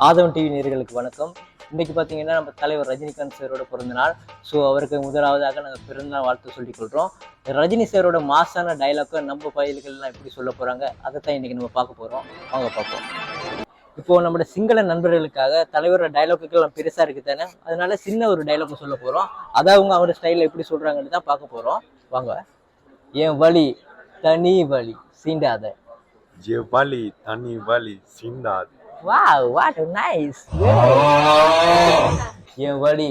ஆதவன் TV நேயர்களுக்கு வணக்கம். இன்னைக்கு பார்த்தீங்கன்னா நம்ம தலைவர் ரஜினிகாந்த் சாரோட பிறந்தநாள். ஸோ அவருக்கு முதலாவதாக நாங்கள் பிறந்தநாள் வாழ்த்து சொல்லிக் கொள்கிறோம். ரஜினி சாரோட மாசான டைலாக்கை நம்ம பயல்கள்லாம் எப்படி சொல்ல போகிறாங்க அதை தான் இன்றைக்கி நம்ம பார்க்க போகிறோம். வாங்க பார்ப்போம். இப்போது நம்மளோட சிங்கள நண்பர்களுக்காக தலைவரோட டைலாக்குகள் பெருசாக இருக்குது தானே, அதனால சின்ன ஒரு டைலாக் சொல்ல போகிறோம். அதை அவங்க அவரோட ஸ்டைலில் எப்படி சொல்கிறாங்கன்னு தான் பார்க்க போகிறோம். வாங்க. என் வழி தனி வழி சீண்டாத. என் வழி தனி வழி சீண்டாத. Wow, what a nice. என் வழி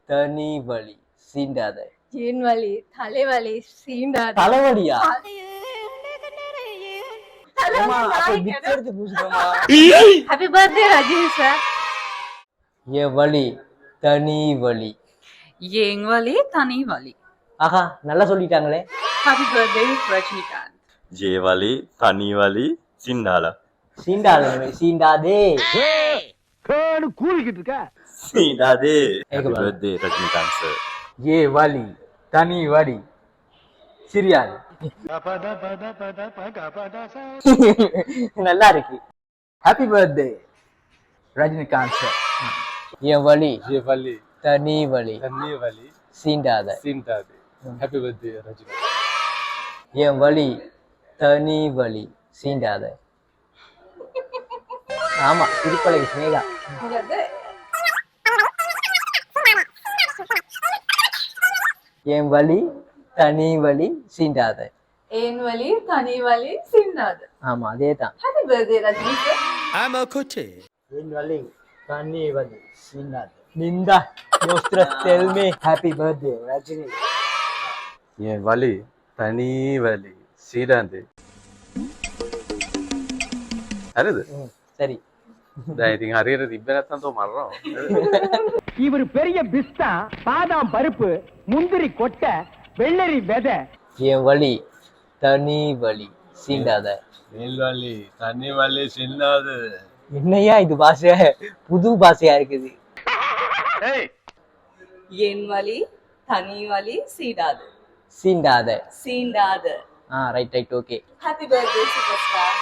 தனி வழி சீண்டாத. என் வலி தலைவலி சீண்டாத. தலைவலியா? Happy birthday Rajini sir. என் வழி தனி வழி. என் வலி தனி வலி. ஆஹா, நல்லா சொல்லிட்டாங்களே. Happy birthday Rajinikanth. என் வழி தனி வழி சீண்டாத. சீண்டாதே சீண்டாதே. கூறிக்கிட்டு இருக்க சீண்டாதே. Happy birthday Rajinikanth sir. ஏ வலி தனி வலி சிரியாது. நல்லா இருக்கு. Happy birthday Rajinikanth sir. என் வழி ஏ வலி தனி வழி தனி வலி சீண்டாத. சீண்டாது. Happy birthday Rajinikanth. என் வழி தனி வழி சீண்டாத. ஆமா, திருப்பலை ஸ்னேகா. என் வழி தனி வழி சீண்டாத. என் வலி தனி வலி சீண்டாத. ஆமா, அதே தான். Happy birthday Rajini sir. என் வழி தனி வழி சீண்டாத. நிந்தா யோஸ்ட்ர tell me happy birthday Rajini. என் வழி தனி வழி சீடாது. அருது சரி. அறியறது இப்பதான் தோ மாறுறோம். இவர் பெரிய பிஸ்தா பாதாம் பருப்பு முந்திரி கொட்டை வெள்ளரி விதை. என் வழி தனி வழி சீண்டாத. என் வழி தனி வழி சீண்டாது. என்னையா இது பாஷை புது பாஷையா இருக்குது. என் வலி தனி வலி சீடாது. சீண்டாத. சீண்டாது. Right okay. Happy birthday super star.